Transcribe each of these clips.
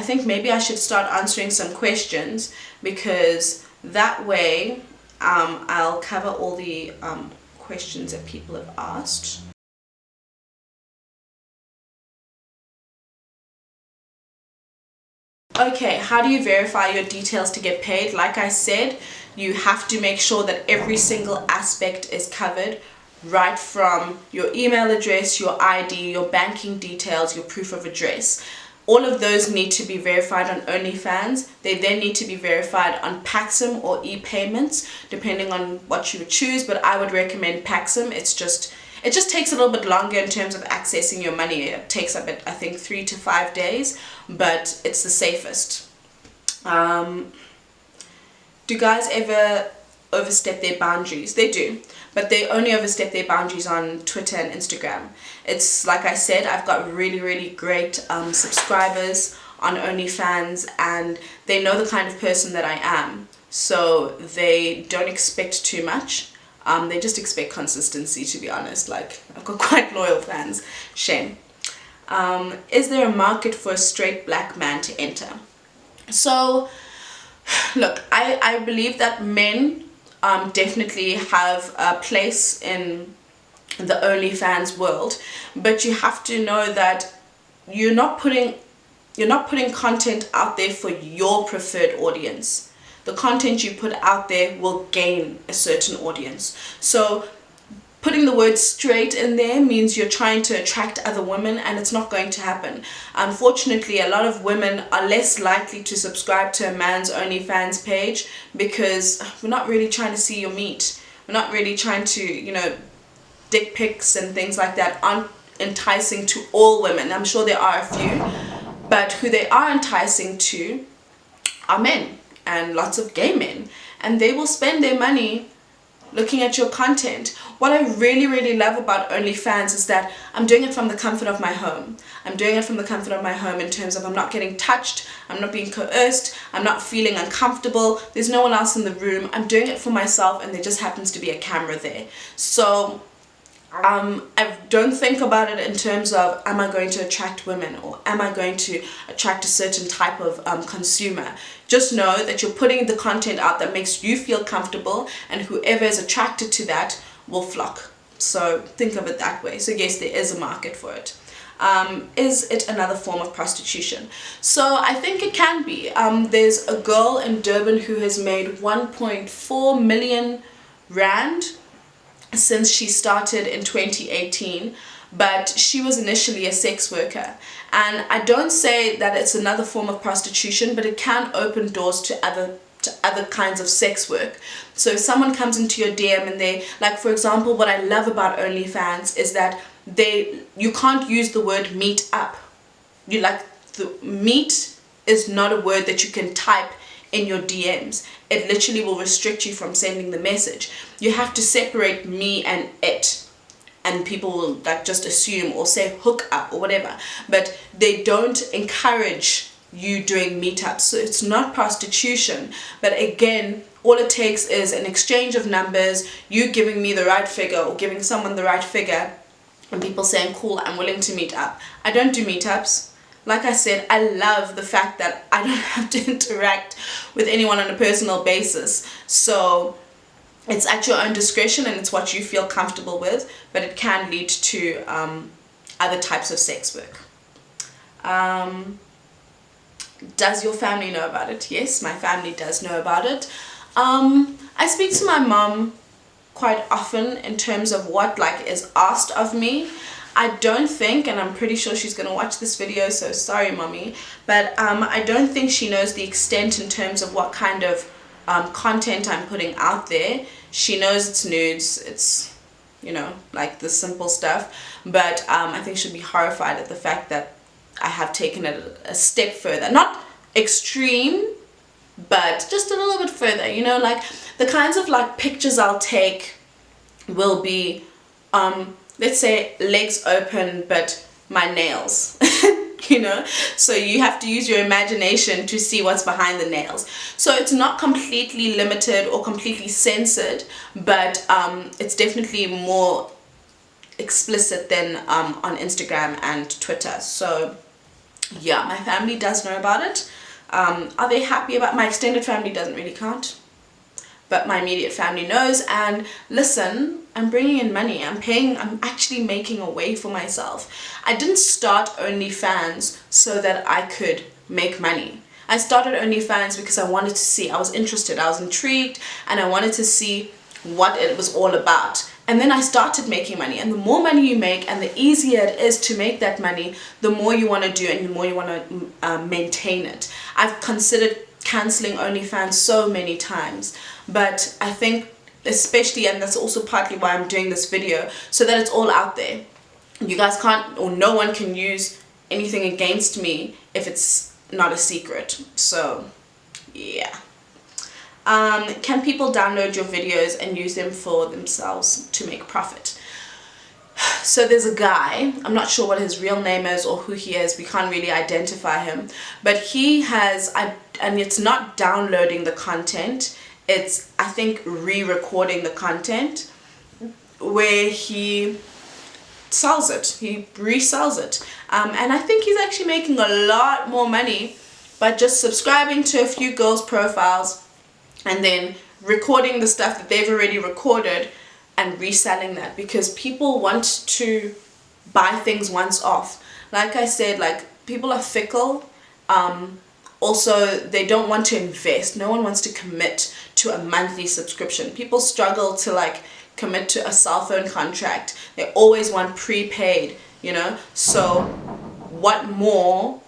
think maybe I should start answering some questions, because that way I'll cover all the questions that people have asked. Okay, how do you verify your details to get paid? Like I said, you have to make sure that every single aspect is covered, right from your email address, your ID, your banking details, your proof of address. All of those need to be verified on OnlyFans. They then need to be verified on Paxum or e-payments, depending on what you would choose, but I would recommend Paxum. It just takes a little bit longer in terms of accessing your money. It takes a bit, I think, 3 to 5 days, but it's the safest. Do guys ever overstep their boundaries? They do, but they only overstep their boundaries on Twitter and Instagram. It's like I said, I've got really great subscribers on OnlyFans, and they know the kind of person that I am, so they don't expect too much. They just expect consistency, to be honest. Like, I've got quite loyal fans. Shame. Is there a market for a straight black man to enter? So, look, I believe that men definitely have a place in the OnlyFans world, but you have to know that you're not putting content out there for your preferred audience. The content you put out there will gain a certain audience. So putting the word straight in there means you're trying to attract other women, and it's not going to happen. Unfortunately, a lot of women are less likely to subscribe to a man's OnlyFans page because we're not really trying to see your meat. We're not really trying to, you know, dick pics and things like that aren't enticing to all women. I'm sure there are a few, but who they are enticing to are men, and lots of gay men, and they will spend their money looking at your content. What I really love about OnlyFans is that I'm doing it from the comfort of my home. I'm doing it from the comfort of my home in terms of I'm not getting touched, I'm not being coerced, I'm not feeling uncomfortable, there's no one else in the room. I'm doing it for myself, and there just happens to be a camera there. So I don't think about it in terms of, am I going to attract women, or am I going to attract a certain type of consumer? Just know that you're putting the content out that makes you feel comfortable, and whoever is attracted to that will flock. So think of it that way. So yes, there is a market for it. Is it another form of prostitution? So I think it can be. There's a girl in Durban who has made 1.4 million rand since she started in 2018, but she was initially a sex worker. And I don't say that it's another form of prostitution, but it can open doors to other kinds of sex work. So if someone comes into your DM and they, like, for example, what I love about OnlyFans is that you can't use the word meet up. The meet is not a word that you can type in your DMs. It literally will restrict you from sending the message. You have to separate me and it, and people will like just assume or say hook up or whatever, but they don't encourage you doing meetups. So it's not prostitution, but again, all it takes is an exchange of numbers, you giving me the right figure or giving someone the right figure, and people saying, cool, I'm willing to meet up. I don't do meetups. Like I said, I love the fact that I don't have to interact with anyone on a personal basis. So it's at your own discretion, and it's what you feel comfortable with, but it can lead to other types of sex work. Does your family know about it? Yes, my family does know about it. I speak to my mom quite often in terms of what is asked of me. I don't think, and I'm pretty sure she's going to watch this video, so sorry mommy, but I don't think she knows the extent in terms of what kind of content I'm putting out there. She knows it's nudes, it's, you know, like the simple stuff, but I think she'll be horrified at the fact that I have taken it a step further. Not extreme, but just a little bit further, you know, like the kinds of pictures I'll take will be let's say legs open but my nails. You know, so you have to use your imagination to see what's behind the nails. So it's not completely limited or completely censored, but it's definitely more explicit than on Instagram and Twitter. So yeah, my family does know about it. Are they happy about my extended family? Doesn't really count, but my immediate family knows. And listen, I'm bringing in money. I'm actually making a way for myself. I didn't start OnlyFans so that I could make money. I started OnlyFans because I wanted to see, I was interested, I was intrigued, and I wanted to see what it was all about. And then I started making money, and the more money you make and the easier it is to make that money, the more you want to do and the more you want to maintain it. I've considered cancelling OnlyFans so many times, but I think especially, and that's also partly why I'm doing this video, so that it's all out there. You guys can't, or no one can use anything against me if it's not a secret. So yeah. Can people download your videos and use them for themselves to make profit? So there's a guy, I'm not sure what his real name is or who he is, we can't really identify him, but he has, and it's not downloading the content, it's, I think, re-recording the content, where he sells it, he resells it, and I think he's actually making a lot more money by just subscribing to a few girls' profiles and then recording the stuff that they've already recorded and reselling that, because people want to buy things once off. Like I said, like, people are fickle. Also, they don't want to invest. No one wants to commit to a monthly subscription. People struggle to like commit to a cell phone contract. They always want prepaid, you know. So what more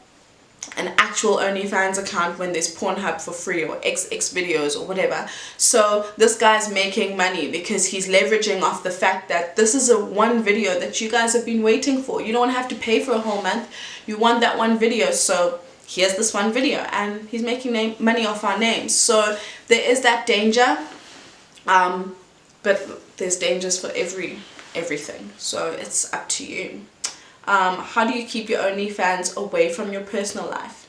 an actual OnlyFans account when there's Pornhub for free, or X videos or whatever. So this guy's making money because he's leveraging off the fact that this is a one video that you guys have been waiting for. You don't have to pay for a whole month. You want that one video, so here's this one video, and he's making money off our names. So there is that danger, but there's dangers for everything. So it's up to you. How do you keep your OnlyFans away from your personal life?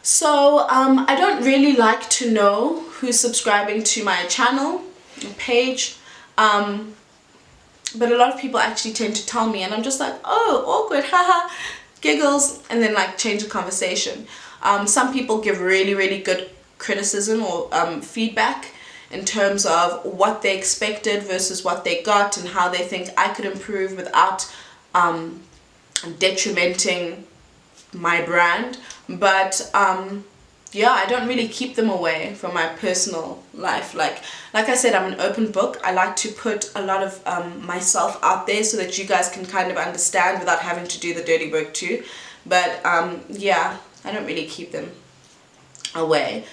So I don't really like to know who's subscribing to my channel, page, but a lot of people actually tend to tell me, and I'm just like, oh, awkward, haha, giggles, and then like change the conversation. Some people give really good criticism or feedback in terms of what they expected versus what they got, and how they think I could improve without detrimenting my brand. But yeah, I don't really keep them away from my personal life. Like I said, I'm an open book. I like to put a lot of myself out there so that you guys can kind of understand without having to do the dirty work too. But yeah, I don't really keep them away.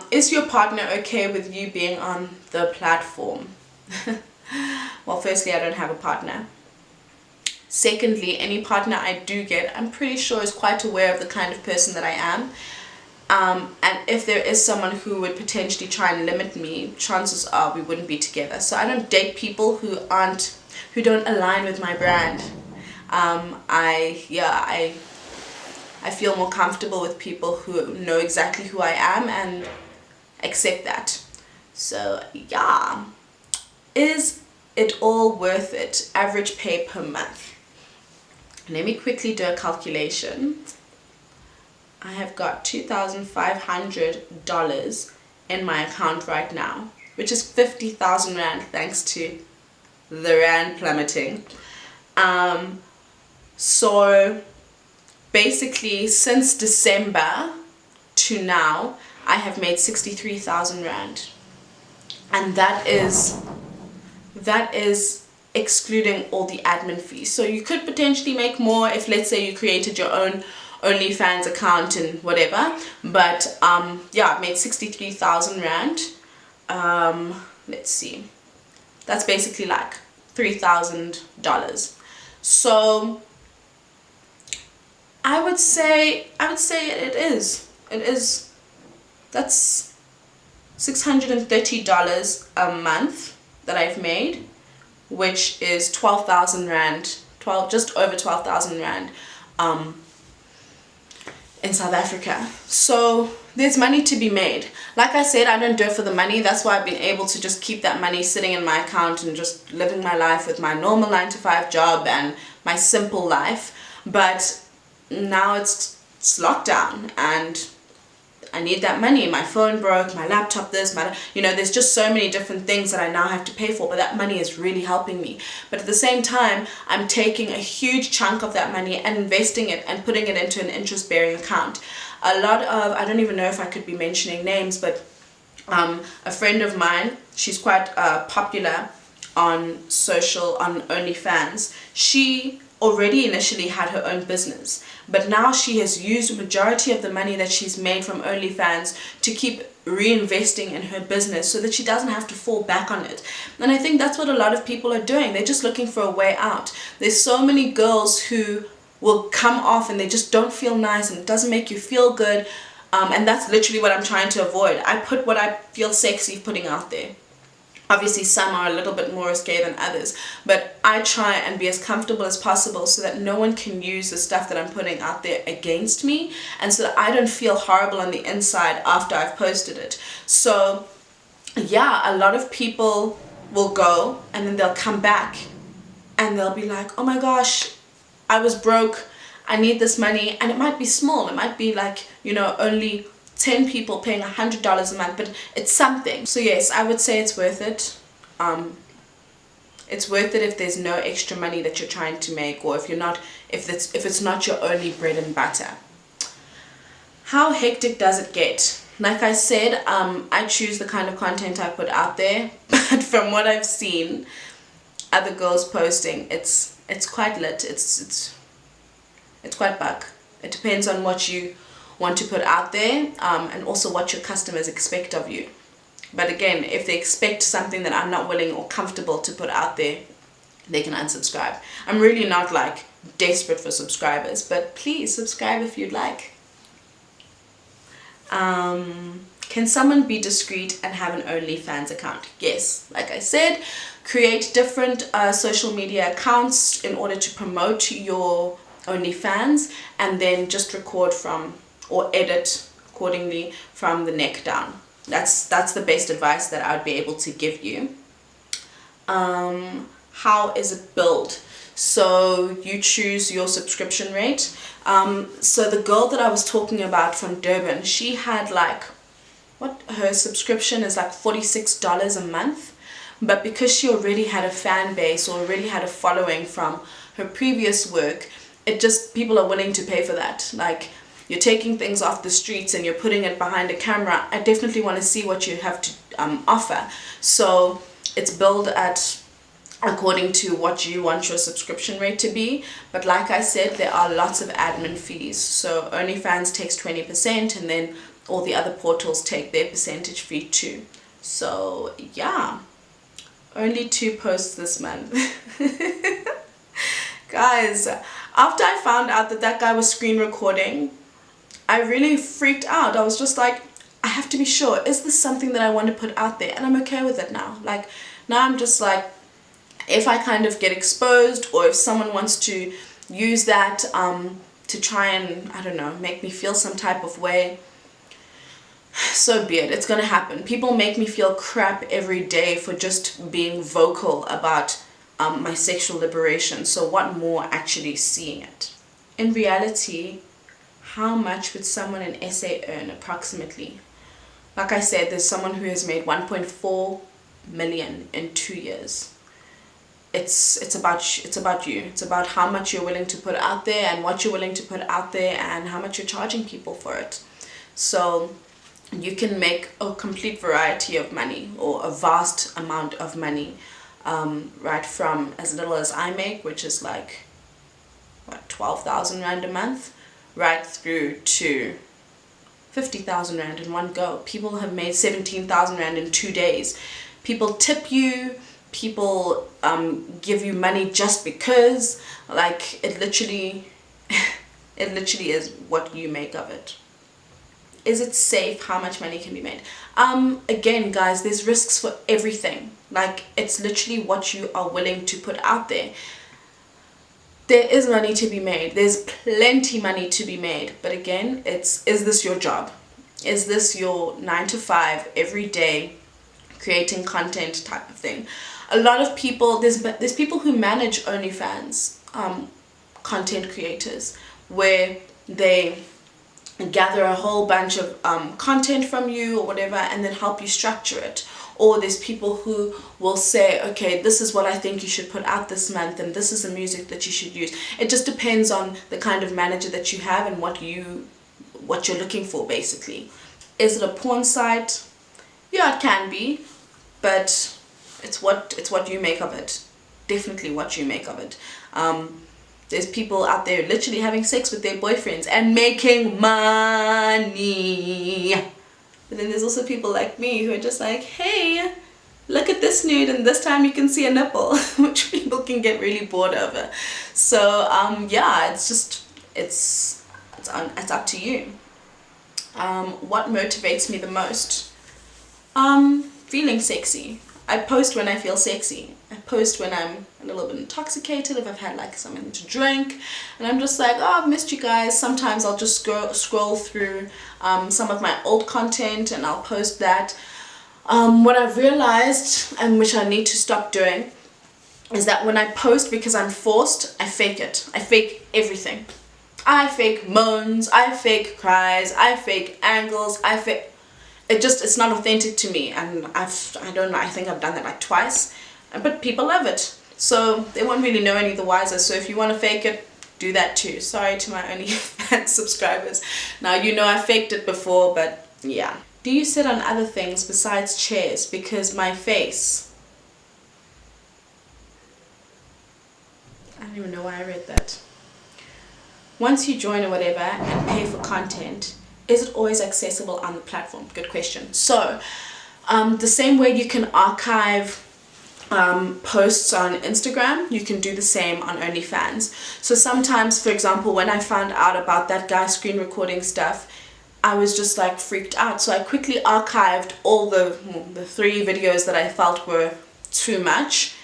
Is your partner okay with you being on the platform? Well, firstly, I don't have a partner. Secondly, any partner I do get, I'm pretty sure is quite aware of the kind of person that I am. And if there is someone who would potentially try and limit me, chances are we wouldn't be together. So I don't date people who don't align with my brand. I feel more comfortable with people who know exactly who I am and accept that. So yeah, is it all worth it? Average pay per month. Let me quickly do a calculation. I have got $2,500 in my account right now, which is 50,000 Rand thanks to the Rand plummeting. So basically since December to now, I have made 63,000 Rand. And that is excluding all the admin fees. So you could potentially make more if, let's say, you created your own OnlyFans account and whatever. But yeah, I've made 63,000 Rand. Let's see. That's basically like $3,000. So I would say it is. That's $630 a month that I've made, which is 12,000 Rand, just over 12,000 Rand in South Africa. So there's money to be made. Like I said, I don't do it for the money. That's why I've been able to just keep that money sitting in my account and just living my life with my normal 9-to-5 job and my simple life. But now it's it's lockdown and I need that money. My phone broke, my laptop this, there's just so many different things that I now have to pay for, but that money is really helping me. But at the same time, I'm taking a huge chunk of that money and investing it and putting it into an interest-bearing account. A lot of, I don't even know if I could be mentioning names, but a friend of mine, she's quite popular on OnlyFans. She already initially had her own business, but now she has used the majority of the money that she's made from OnlyFans to keep reinvesting in her business so that she doesn't have to fall back on it. And I think that's what a lot of people are doing. They're just looking for a way out. There's so many girls who will come off and they just don't feel nice and it doesn't make you feel good, and that's literally what I'm trying to avoid. I put what I feel sexy putting out there. Obviously some are a little bit more risque than others, but I try and be as comfortable as possible so that no one can use the stuff that I'm putting out there against me, and so that I don't feel horrible on the inside after I've posted it. So yeah, a lot of people will go and then they'll come back and they'll be like, oh my gosh, I was broke, I need this money, and it might be small, it might be like, only 10 people paying $100 a month, but it's something. So yes, I would say it's worth it. It's worth it if there's no extra money that you're trying to make, or if it's not your only bread and butter. How hectic does it get? Like I said, I choose the kind of content I put out there, but from what I've seen other girls posting, it's quite lit. It's quite buck. It depends on what you want to put out there, and also what your customers expect of you. But again, if they expect something that I'm not willing or comfortable to put out there, they can unsubscribe. I'm really not like desperate for subscribers, but please subscribe if you'd like. Can someone be discreet and have an OnlyFans account? Yes, like I said, create different social media accounts in order to promote your OnlyFans, and then just record from or edit accordingly from the neck down. That's the best advice that I would be able to give you. How is it billed? So you choose your subscription rate. So the girl that I was talking about from Durban, she had her subscription is like $46 a month, but because she already had a fan base or already had a following from her previous work, people are willing to pay for that. Like, you're taking things off the streets and you're putting it behind a camera. I definitely want to see what you have to offer. So it's billed at according to what you want your subscription rate to be. But like I said, there are lots of admin fees. So OnlyFans takes 20%, and then all the other portals take their percentage fee too. So yeah, only 2 posts this month. Guys, after I found out that guy was screen recording, I really freaked out. I was just like, I have to be sure, is this something that I want to put out there? And I'm okay with it now. Like, now I'm just like, if I kind of get exposed, or if someone wants to use that to try and, I don't know, make me feel some type of way, so be it. It's gonna happen. People make me feel crap every day for just being vocal about my sexual liberation. So what more actually seeing it? In reality, how much would someone in SA earn approximately? Like I said, there's someone who has made 1.4 million in 2 years. It's about you. It's about how much you're willing to put out there, and what you're willing to put out there, and how much you're charging people for it. So you can make a complete variety of money, or a vast amount of money, right from as little as I make, which is like, what, 12,000 Rand a month, right through to 50,000 Rand in one go. People have made 17,000 Rand in 2 days. People tip you, people give you money just because, like, it literally is what you make of it. Is it safe? How much money can be made? Again, guys, there's risks for everything. Like, it's literally what you are willing to put out there. There is money to be made. There's plenty money to be made. But again, is this your job? Is this your 9 to 5 every day creating content type of thing? A lot of people, there's people who manage OnlyFans, content creators, where they gather a whole bunch of content from you or whatever, and then help you structure it. Or there's people who will say, okay, this is what I think you should put out this month, and this is the music that you should use. It just depends on the kind of manager that you have and what you're looking for, basically. Is it a porn site? Yeah, it can be, but it's what you make of it. Definitely what you make of it. There's people out there literally having sex with their boyfriends and making money. But then there's also people like me who are just like, hey, look at this nude, and this time you can see a nipple, which people can get really bored over. So yeah, it's up to you. What motivates me the most? Feeling sexy. I post when I feel sexy. I post when I'm a little bit intoxicated, if I've had like something to drink, and I'm just like, oh, I've missed you guys. Sometimes I'll just scroll through some of my old content and I'll post that. What I've realized, and which I need to stop doing, is that when I post because I'm forced, I fake it. I fake everything. I fake moans, I fake cries, I fake angles, it's not authentic to me, and I don't know, I think I've done that like twice, but people love it, so they won't really know any the wiser. So if you want to fake it, do that too. Sorry to my OnlyFans subscribers. Now you know I faked it before, but yeah. Do you sit on other things besides chairs? Because my face, I don't even know why I read that. Once you join or whatever and pay for content, is it always accessible on the platform? Good question. So the same way you can archive posts on Instagram, you can do the same on OnlyFans. So sometimes, for example, when I found out about that guy screen recording stuff, I was just like freaked out. So I quickly archived all the 3 videos that I felt were too much,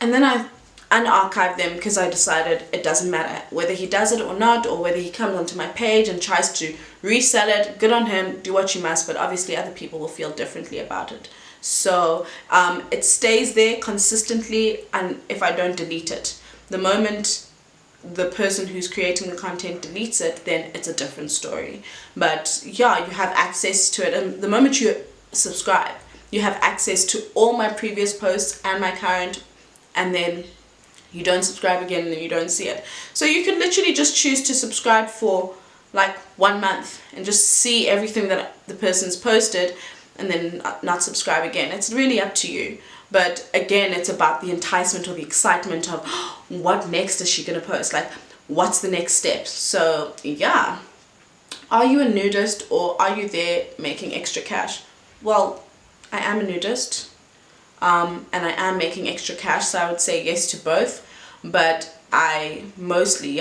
and then I unarchive them because I decided it doesn't matter whether he does it or not, or whether he comes onto my page and tries to resell it. Good on him, do what you must, but obviously other people will feel differently about it. So it stays there consistently, and if I don't delete it, the moment the person who's creating the content deletes it, then it's a different story. But yeah, you have access to it, and the moment you subscribe, you have access to all my previous posts and my current, and then you don't subscribe again and then you don't see it. So you can literally just choose to subscribe for like 1 month and just see everything that the person's posted, and then not subscribe again. It's really up to you. But again, it's about the enticement or the excitement of, oh, what next is she gonna post? Like, what's the next step? So yeah. Are you a nudist, or are you there making extra cash? Well, I am a nudist. And I am making extra cash, so I would say yes to both, but I mostly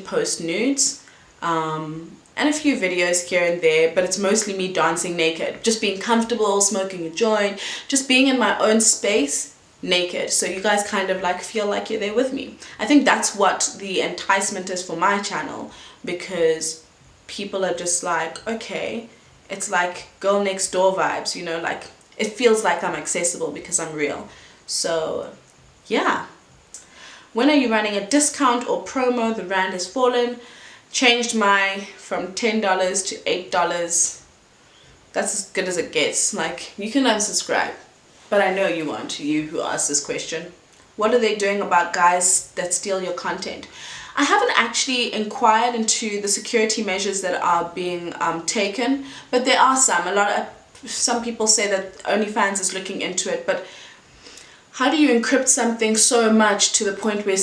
post nudes, and a few videos here and there, but it's mostly me dancing naked, just being comfortable, smoking a joint, just being in my own space naked, so you guys kind of like feel like you're there with me. I think that's what the enticement is for my channel, because people are just like, okay, it's like girl next door vibes, you know, like it feels like I'm accessible because I'm real. So yeah. When are you running a discount or promo? The rand has fallen. Changed from $10 to $8. That's as good as it gets. Like, you can unsubscribe, but I know you won't, you who asked this question. What are they doing about guys that steal your content? I haven't actually inquired into the security measures that are being taken, but there are some. Some people say that OnlyFans is looking into it, but how do you encrypt something so much to the point where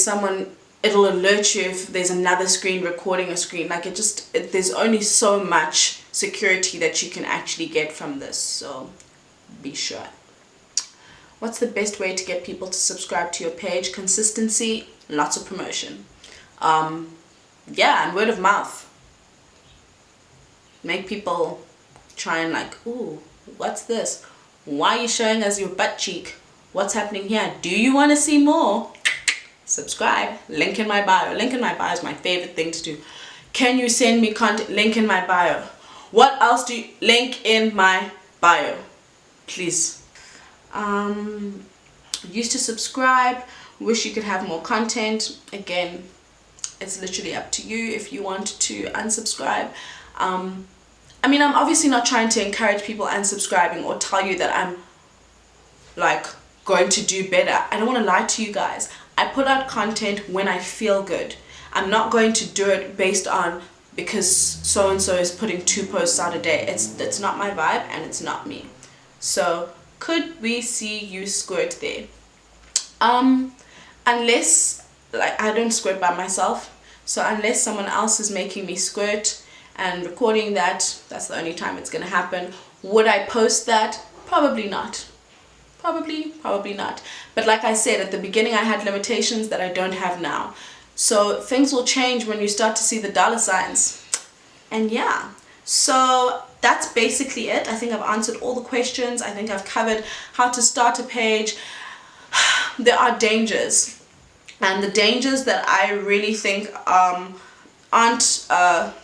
it'll alert you if there's another screen recording a screen? Like, there's only so much security that you can actually get from this, so be sure. What's the best way to get people to subscribe to your page? Consistency, lots of promotion. Yeah, and word of mouth. Make people try and like, ooh, what's this? Why are you showing us your butt cheek? What's happening here? Do you want to see more? Subscribe. Link in my bio. Link in my bio is my favorite thing to do. Can you send me content? Link in my bio. What else do you? Link in my bio, please. Used to subscribe. Wish you could have more content. Again, it's literally up to you if you want to unsubscribe. I mean, I'm obviously not trying to encourage people unsubscribing or tell you that I'm like going to do better. I don't want to lie to you guys. I put out content when I feel good. I'm not going to do it based on because so and so is putting 2 posts out a day. It's not my vibe and it's not me. So could we see you squirt there? Unless, like, I don't squirt by myself, so unless someone else is making me squirt and recording that, that's the only time it's gonna happen. Would I post that? Probably not. Probably not. But like I said, at the beginning I had limitations that I don't have now. So things will change when you start to see the dollar signs. And yeah, so that's basically it. I think I've answered all the questions. I think I've covered how to start a page. There are dangers, and the dangers that I really think aren't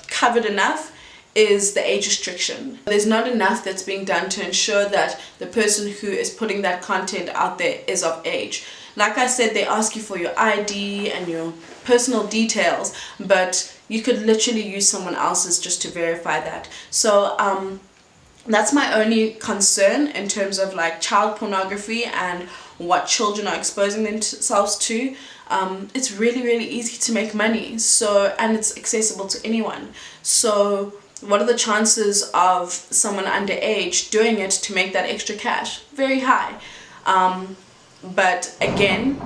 covered enough is the age restriction. There's not enough that's being done to ensure that the person who is putting that content out there is of age. Like I said, they ask you for your ID and your personal details, but you could literally use someone else's just to verify that. So that's my only concern in terms of like child pornography and what children are exposing themselves to. It's really easy to make money, so, and it's accessible to anyone. So what are the chances of someone underage doing it to make that extra cash? Very high. But again,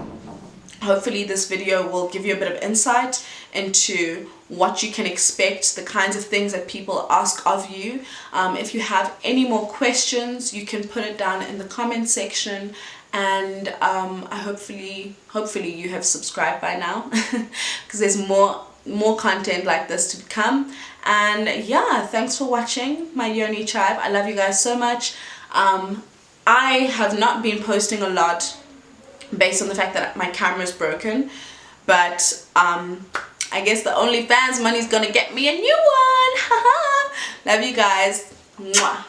hopefully this video will give you a bit of insight into what you can expect, the kinds of things that people ask of you. If you have any more questions, you can put it down in the comment section, and hopefully you have subscribed by now because there's more content like this to come. And yeah, thanks for watching my Yoni tribe. I love you guys so much. I have not been posting a lot based on the fact that my camera is broken, but I guess the OnlyFans money is gonna get me a new one. Love you guys. Mwah.